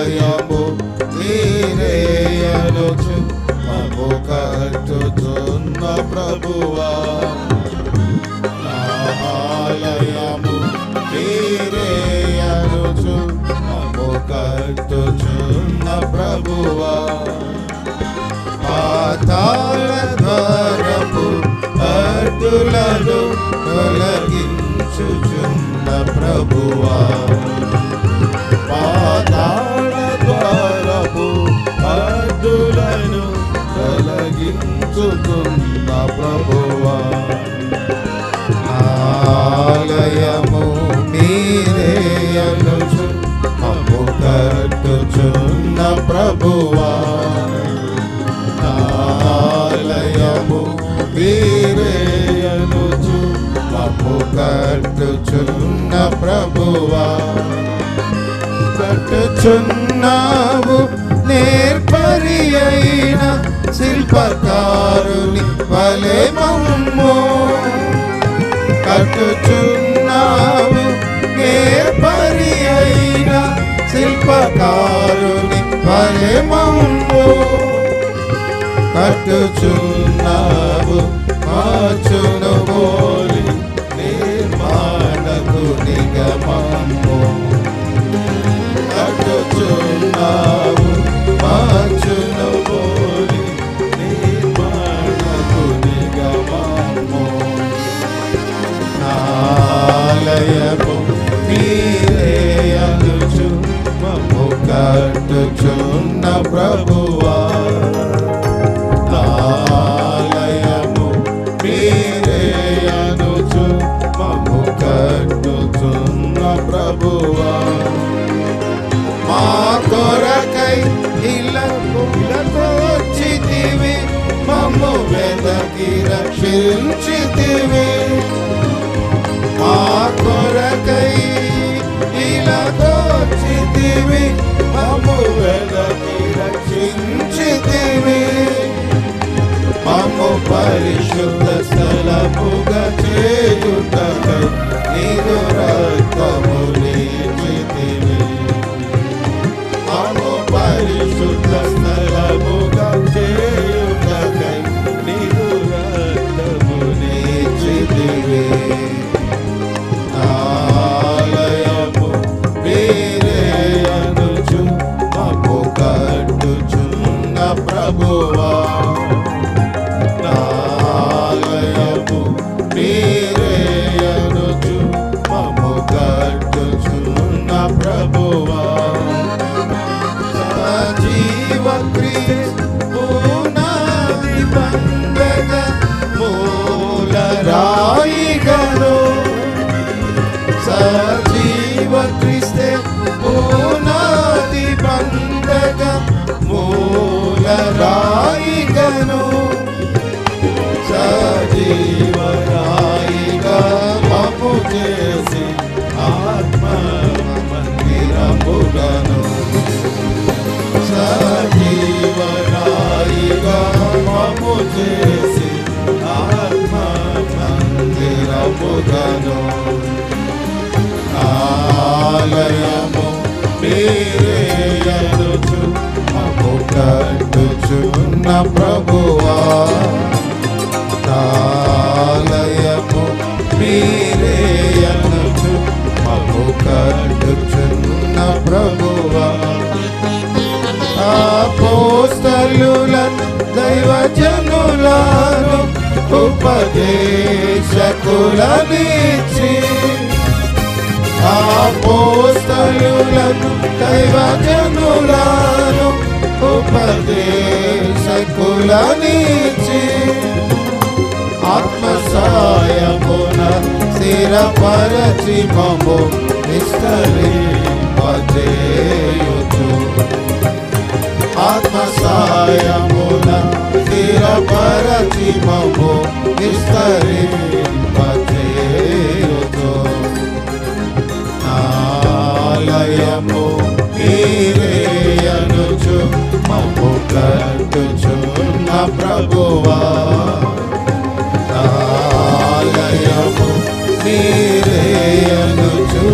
ఆలయము మీరే అనుచు మమ్ము కట్టుచున్న ప్రభువా, ఆలయము మీరే అనుచు మమ్ము కట్టుచున్న ప్రభువా, పాతాళ ద్వారపు అడ్డులను తొలగించుచున్న ప్రభువా, పాతాళ ద్వారపు అడ్డులను తొలగించుచున్న ప్రభువా, ఆలయము మీరే అనుచు మమ్ము కట్టుచున్న ప్రభువా, ఆలయము మీరే అనుచు మమ్ము కట్టుచున్న ప్రభువా, కట్టుచున్నావు నేర్పరి అయిన శిల్పకారుని వలె మమ్ము, కట్టుచున్నావు నేర్పరి అయిన శిల్పకారుని వలె మమ్ము, కట్టుచున్నావు మార్చును పోలి నిర్మాణకు నిగమము, కట్టుచున్నావు మార్చును పోలి నిర్మాణకు నిగమము, ఆలయము మీరే అనుచు మమ్ము కట్టుచున్న ప్రభువా, ఆలయము మీరే అనుచు మమ్ము కట్టుచున్న ప్రభువా, మా కొరకై ఇలకు వచ్చితివి మమ్ము వెదకి రక్షించితివి, మా కొరకై ఇలకు వచ్చితివి మమ్ము వెదకి రక్షించితివి, మమ్ము పరిశుద్ధ స్థలముగా చేయుటకై నీదు రక్తము నీచితివి, మమ్ము పరిశుద్ధ స్థలముగా చేయుటకై నీదు రక్తము నీచితివి, ఆలయము మీరే అనుచు మమ్ము కట్టుచున్న ప్రభువా, ఆలయము మీరే అనుచు మమ్ము కట్టుచున్న ప్రభువా, సజీవ క్రీస్తు పునాది బండగ మూల రాయిగను, సజీవ క్రీస్తే పునాది బండగ మూల రాయిగను, సజీవ రాయిగా మమ్ము చేసి ఆత్మ మందిరముగను, సజీవ రాయిగా మమ్ము చేసి ఆత్మ మందిరముగను, ఆలయము మీరే అనుచు మమ్ము కట్టుచున్న ప్రభువా, ఆలయము మీరే అనుచు మమ్ము కట్టుచున్న ప్రభువా, అపోస్తలులను దైవజనులను ఉపదేశకులనిచ్చి, అపోస్తలులను దైవజనులను ఉపదేశకులనిచ్చి, ఆత్మ సాయమున స్థిరపరచి మమ్ము విస్తరింపజేయుచు, ఆత్మ సాయమున స్థిరపరచి మమ్ము విస్తరింపజేయుచు, ఆలయము మీరే అనుచు మమ్ము కట్టుచున్న ప్రభువా, ఆలయము మీరే అనుచు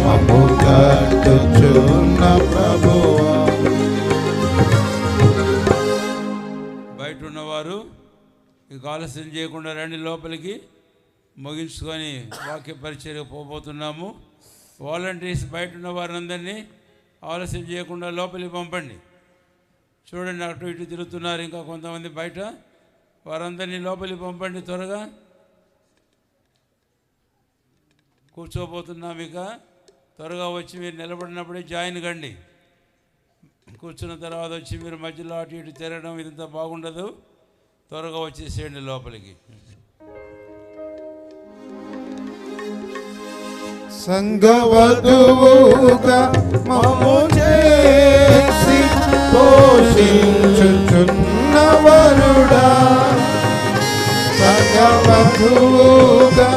మమ్ము కట్టుచున్న ప్రభువా. ఇక ఆలస్యం చేయకుండా రండి లోపలికి, ముగించుకొని వాక్య పరిచర్యకు పోబోతున్నాము. వాలంటీర్స్ బయట ఉన్న వారందరినీ ఆలస్యం చేయకుండా లోపలికి పంపండి. చూడండి, అటు ఇటు తిరుగుతున్నారు ఇంకా కొంతమంది బయట, వారందరినీ లోపలికి పంపండి. త్వరగా కూర్చోబోతున్నాం. ఇక త్వరగా వచ్చి మీరు నిలబడినప్పుడే జాయిన్ కండి. కూర్చున్న తర్వాత వచ్చి మీరు మధ్యలో అటు ఇటు తిరగడం ఇదంతా బాగుండదు. త్వరగా వచ్చేసేయండి లోపలికి. సంగవధువుగా మమ్ము చేసి పోషించుచున్నవరుడా, సంగవధువుగా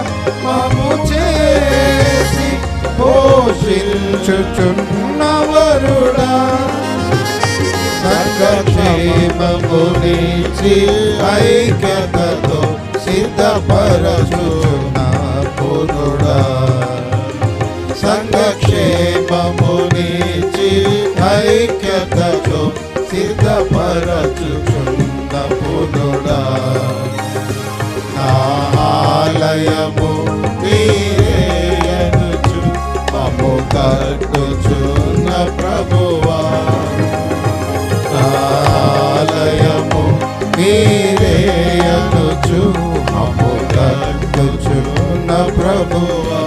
మమ్ము చేసి పోషించుచున్నవరుడా, సంగక్షేమమునిచి ఐక్యతతో సిద్ధపరచుచున్న పురుడా, సంగక్షేమమునిచి ఐక్యతతో సిద్ధపరచుచున్న పురుడా, నా ఆలయము నీరేయనుచు మమ్ము కట్టుచున్న ప్రభువా, ఆలయము నీరేయనుచు మమ్ము కట్టుచున్న ప్రభువా,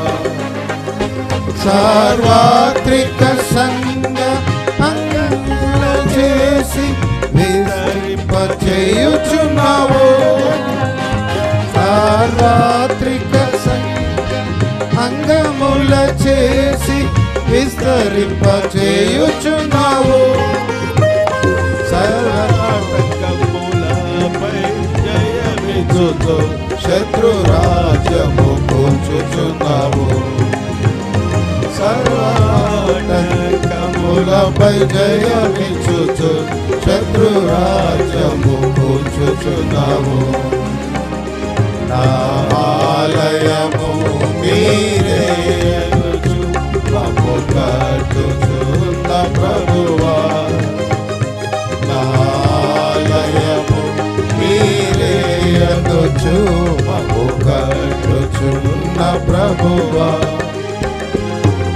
సార్వత్రిక సంఘ అంగముల చేసి విస్తరింపచేయుచున్నావు, సార్వత్రిక సంఘ అంగముల చేసి విస్తరింపచేయుచున్నావు, సర్వాటంకములపై జయమిచ్చుచు శత్రురాజ్యము కూల్చుచున్నావు, సర్వాటంకములపై జయమిచ్చుచు శత్రురాజ్యము కూల్చుచున్నావు, నా ఆలయము మీరేయనుచు మమ్ము కట్టుచున్న ప్రభువా, నా ఆలయము మీరేయనుచు మమ్ము కట్టుచున్న ప్రభువా,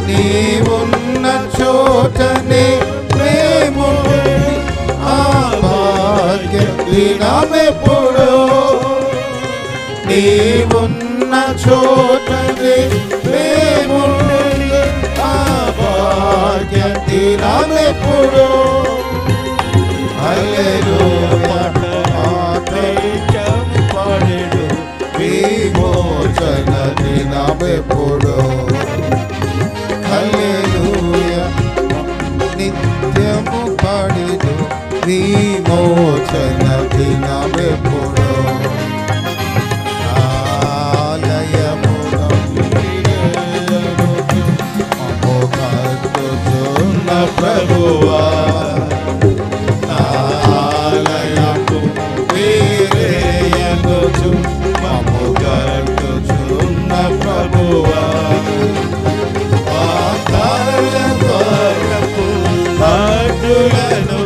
నీవున్న చోటనే ప్రేముండి ఆ భాగ్య దినమెప్పుడో, నీవున్న చోటనే ప్రేముండి ఆ భాగ్య దినమెప్పుడో, హల్లెలూయా పాడెడు విమోచన దినమెప్పుడో, హల్లెలూయా నిత్యము పాడెడు విమోచన దినమెప్పుడో, ఆలయమున మమ్ము కట్టుచున్న ప్రభువా, ఆలయము మీరేయనుచు మమ్ము కట్టుచున్న ప్రభువా, భక్తులను